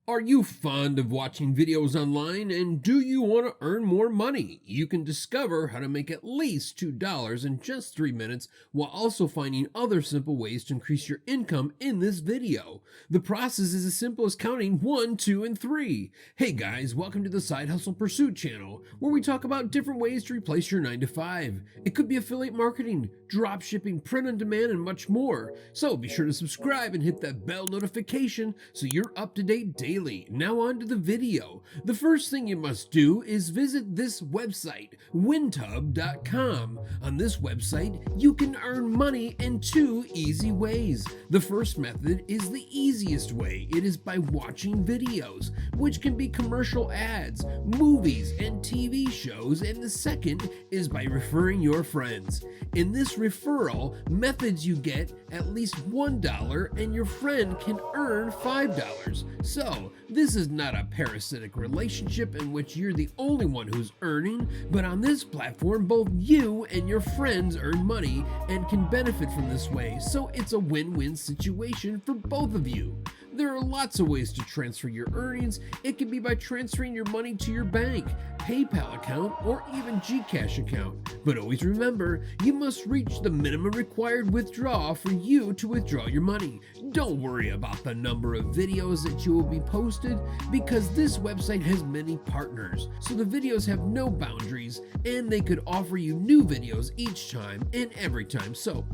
Are you fond of watching videos online and do you want to earn more money? You can discover how to make at least $2 in just 3 minutes while also finding other simple ways to increase your income in this video. The process is as simple as counting 1, 2, and 3. Hey guys, welcome to the Side Hustle Pursuit channel where we talk about different ways to replace your 9 to 5. It could be affiliate marketing, drop shipping, print on demand, and much more. So be sure to subscribe and hit that bell notification so you're up to date daily. Now on to the video. The first thing you must do is visit this website, wintub.com. On this website, you can earn money in 2 easy ways. The first method is the easiest way. It is by watching videos, which can be commercial ads, movies, and TV shows, and the second is by referring your friends. In this referral, methods you get at least $1 and your friend can earn $5. So, this is not a parasitic relationship in which you're the only one who's earning, but on this platform, both you and your friends earn money and can benefit from this way, so it's a win-win situation for both of you. There are lots of ways to transfer your earnings. It can be by transferring your money to your bank, PayPal account, or even Gcash account. But always remember, you must reach the minimum required withdrawal for you to withdraw your money. Don't worry about the number of videos that you will be posted because this website has many partners, so the videos have no boundaries and they could offer you new videos each time and every time, so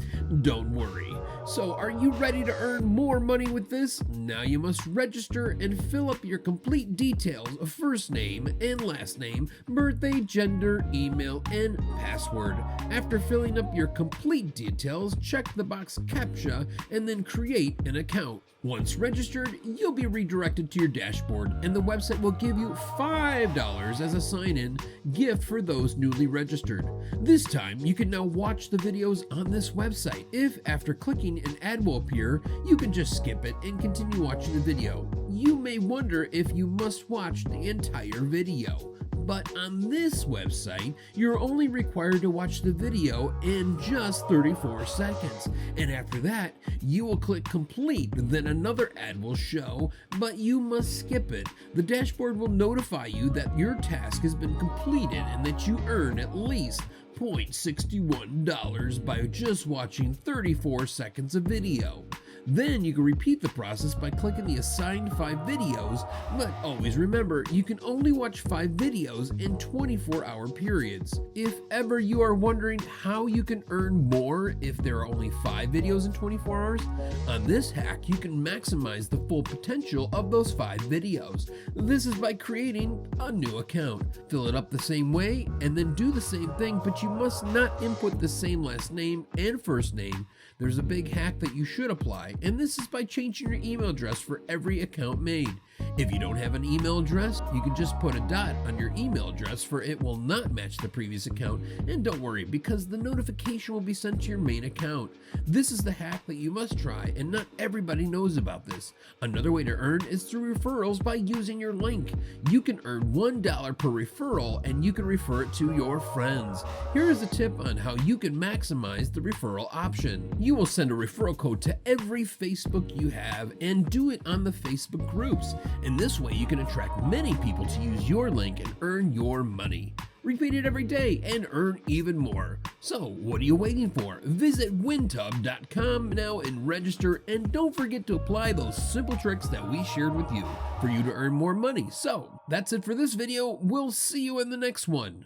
don't worry. So are you ready to earn more money with this? Now you must register and fill up your complete details of first name and last name, birthday, gender, email, and password. After filling up your complete details, check the box CAPTCHA and then create an account. Once registered, you'll be redirected to your dashboard and the website will give you $5 as a sign-in gift for those newly registered. This time, you can now watch the videos on this website. If after clicking an ad will appear, you can just skip it and continue watching the video. You may wonder if you must watch the entire video. But on this website, you're only required to watch the video in just 34 seconds. And after that, you will click complete, then another ad will show, but you must skip it. The dashboard will notify you that your task has been completed and that you earn at least $0.61 by just watching 34 seconds of video. Then you can repeat the process by clicking the assigned 5 videos, but always remember, you can only watch 5 videos in 24-hour periods. If ever you are wondering how you can earn more if there are only 5 videos in 24 hours, on this hack you can maximize the full potential of those 5 videos. This is by creating a new account. Fill it up the same way and then do the same thing, but you must not input the same last name and first name. There's a big hack that you should apply, and this is by changing your email address for every account made. If you don't have an email address, you can just put a dot on your email address for it will not match the previous account, and don't worry because the notification will be sent to your main account. This is the hack that you must try, and not everybody knows about this. Another way to earn is through referrals by using your link. You can earn $1 per referral and you can refer it to your friends. Here is a tip on how you can maximize the referral option. You will send a referral code to every Facebook you have and do it on the Facebook groups. In this way, you can attract many people to use your link and earn your money. Repeat it every day and earn even more. So, what are you waiting for? Visit wintub.com now and register, and don't forget to apply those simple tricks that we shared with you for you to earn more money. So, that's it for this video. We'll see you in the next one.